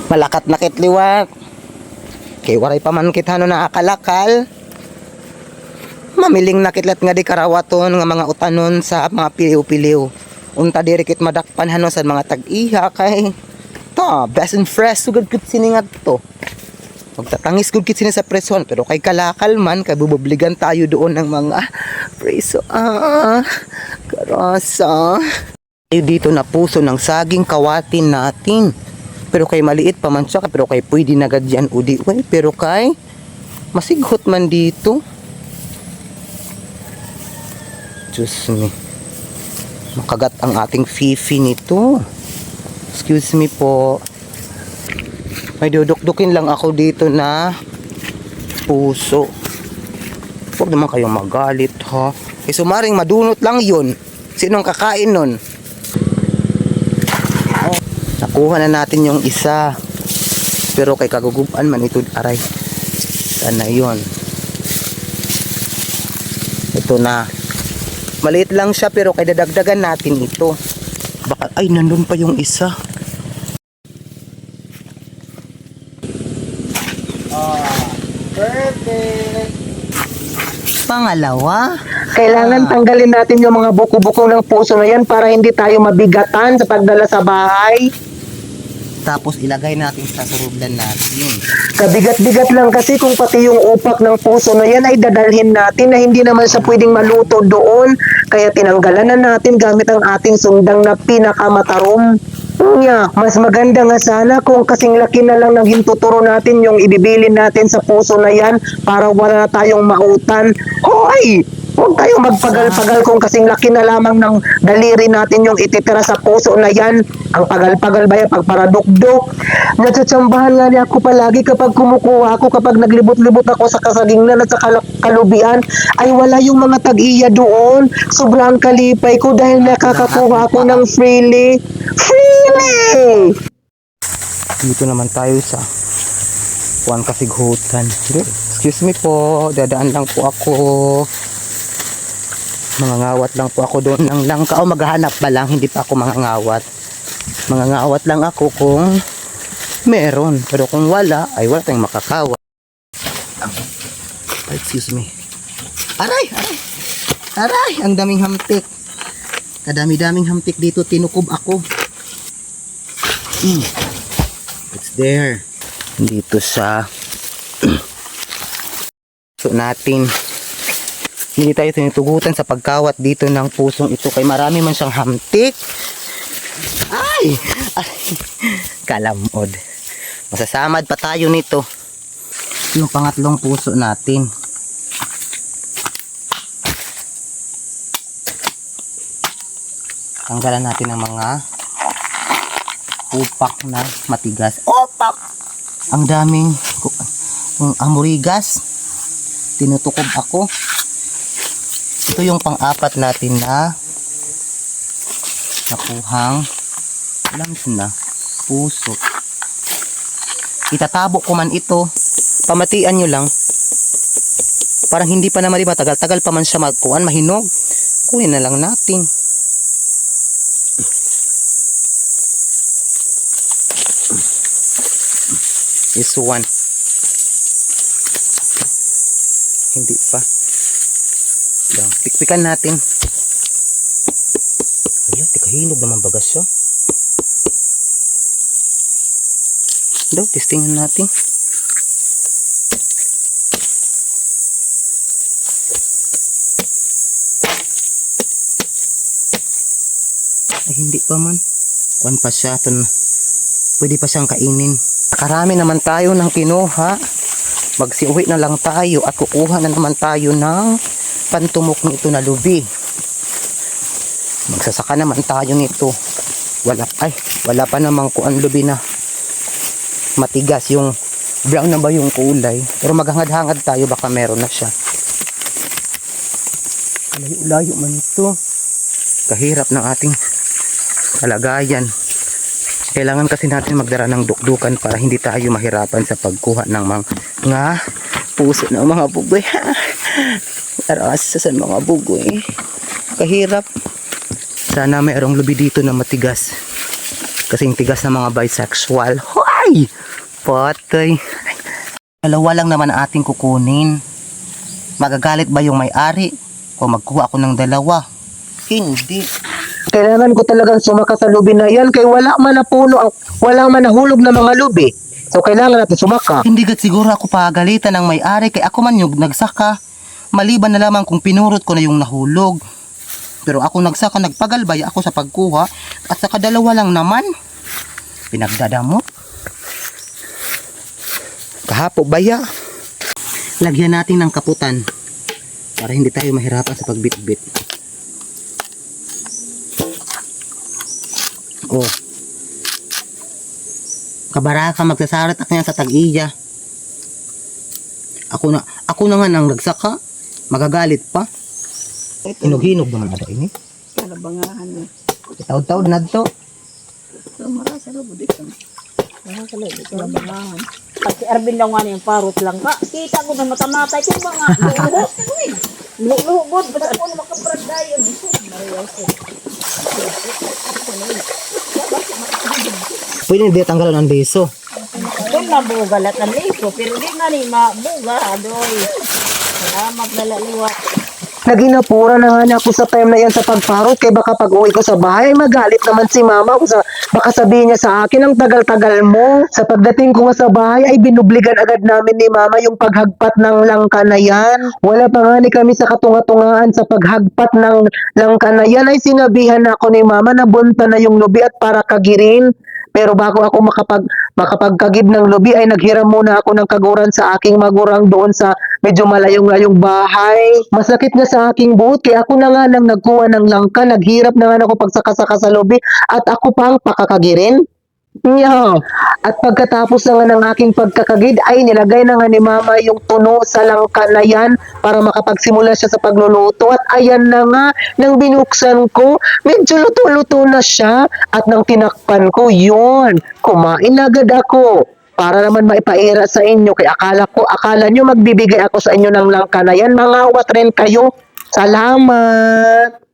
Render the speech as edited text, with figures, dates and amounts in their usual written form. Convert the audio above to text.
Malakat nakit liwat. Kay waray pa man kita no naakalakal. Mamiling nakitlat nga di karawaton nga mga utanon sa mga piliw-piliw. Unta diri kit madakpan hano sa mga tag-iha kay ta best and fresh sugad kit siningat to. Magtatangis gud kit sini sa preson pero kay kalakal man kay bububligan tayo doon ng mga preso karasa. Ay dito na puso ng saging kawatin natin. Pero kay maliit pa man siya pero kay pwede na gadyan udi pero kay masighot man dito. Diyos me. Makagat ang ating fifi nito. Excuse me po. May dudukdukin lang ako dito na puso. Huwag naman kayong magalit ha. Eh sumaring madunot lang yun. Sinong kakain nun? Oh, nakuha na natin yung isa. Pero kay kagugupan man ito aray. Sana yun. Ito na. Maliit lang siya pero kay dadagdagan natin ito. Baka ay nandun pa yung isa. Perfect. Pangalawa, kailangan tanggalin natin yung mga buko-buko ng puso na yan para hindi tayo mabigatan sa pagdala sa bahay. Tapos ilagay natin sa surublan natin. Kabigat-bigat lang kasi kung pati yung upak ng puso na yan ay dadalhin natin na hindi naman siya pwedeng maluto doon. Kaya tinanggalan na natin gamit ang ating sundang na pinakamatarom. Mas maganda nga sana kung kasing laki na lang ng hintuturo natin yung ibibilin natin sa puso na yan para wala na tayong mautan. Hoy! Huwag tayong magpagal-pagal kung kasing laki na lamang ng daliri natin yung ititira sa puso na yan. Ang pagal-pagal ba yan pagparadukdok? Natsatsambahan nga niya ako palagi kapag kumukuha ako, kapag naglibot-libot ako sa kasagingnan at sa kalubian, ay wala yung mga tag-iya doon. Sobrang kalipay ko dahil nakakakuha ako ng freely. Freely! Dito naman tayo sa Juan Kasighutan. Excuse me po, dadaan lang po ako. Mangangawat lang po ako doon ng langka o maghahanap pa lang, hindi pa ako mangangawat. Mangangawat lang ako kung meron, pero kung wala ay wala tayong makakawat. Excuse me. Aray, aray. Aray, ang daming hampik. Kadami-daming hampik dito, tinukob ako. It's there. Dito sa so natin. Hindi tayo tinutugutan sa pagkawat dito ng pusong ito kay marami man siyang hamtik. Ay! Ay! Kalamod. Masasamad pa tayo nito. Yung pangatlong puso natin. Tanggalan natin ang mga upak na matigas. Opak! Ang daming amurigas. Tinutukob ako. Ito yung pang-apat natin na nakuhang lams na puso. Itatabo ko man ito. Pamatian nyo lang. Parang hindi pa naman matagal-tagal pa man siya magkuhan, mahinog. Kunin na lang natin. This one. Hindi pa. Yan. Pikpikan natin. Hala, tikahinog naman bagas siya. Daw, testingin natin. Ay, hindi pa man. Kuwan pa siya. Pwede pa siyang kainin. Karami naman tayo ng kinuha. Magsiuwi na lang tayo at kukuha na naman tayo ng pantumok nito na lubi. Magsasaka naman tayo nito. Wala pa namang kuan lubi na matigas, yung brown na ba yung kulay, pero maghangad-hangad tayo baka meron na siya. Layo-layo man ito. Kahirap ng ating kalagayan. Kailangan kasi natin magdara ng dukdukan para hindi tayo mahirapan sa pagkuha ng mga puso ng mga bugoy. Arasa sa mga bugoy. Kahirap. Sana mayroong lubi dito na matigas. Kasing tigas ng mga bisexual. Hoy! Ay! Patay. Dalawa lang naman ating kukunin. Magagalit ba yung may-ari? O magkuha ako ng dalawa? Hindi. Kailangan ko talagang sumaka sa lubi na yan kay wala man na puno, wala man nahulog na mga lubi. So kailangan natin sumaka. Hindi gat siguro ako pagalitan ng may-ari kay ako man yung nagsaka. Maliban na lamang kung pinurot ko na yung nahulog. Pero ako nagsaka, nagpagalbay ako sa pagkuha at saka dalawa lang naman. Pinagdadamot. Kahapo baya. Lagyan natin ng kaputan para hindi tayo mahirapan sa pagbitbit. Oh. Kabaraka magsasarat ako yan sa tag-iya. Ako na nga nang nagsaka. Magagalit pa. Hinog-hinog naman ada ini. Kalabangahan mo. Taud-taud na to. Ito marasa na budik ka. Marasa na budik kalabangahan. Pag si Arvin lang nga yung parot lang ka. Kita ko na matamatay ko mga luho. Luho bod. Basta ako na makaparad tayo. Mariyaw ko. Pwede hindi tanggalan ang beso. Kung mabugalat ang liso. Pero di nga ni mabuga. Adoy. Salamat na laliwa. Naginapura na nga niya ako sa time na yan sa pagparot kay baka pag uwi ko sa bahay magalit naman si mama kung baka sabihin niya sa akin ang tagal-tagal mo. Sa pagdating ko nga sa bahay ay binubligan agad namin ni mama yung paghagpat ng langka na yan. Wala pa nga ni kami sa katunga-tungaan sa paghagpat ng langka na yan ay sinabihan ako ni mama na bunta na yung lubi at para kagirin. Pero bago ako makapagkagib ng lubi ay naghiram muna ako ng kaguran sa aking magurang doon sa medyo malayong-layong bahay. Masakit nga sa aking buhot kaya ako na nga nang nagkuha ng langka, naghirap na nga ako pagsaka-saka sa lubi at ako pang pakakagirin. Yeah. At pagkatapos na nga ng aking pagkakagid ay nilagay na nga ni mama yung tuno sa langka na yan para makapagsimula siya sa pagluluto at ayan na nga nang binuksan ko medyo luto-luto na siya at nang tinakpan ko yun kumain agad ako para naman maipaira sa inyo kaya akala nyo magbibigay ako sa inyo ng langka na yan, mangawat rin kayo. Salamat.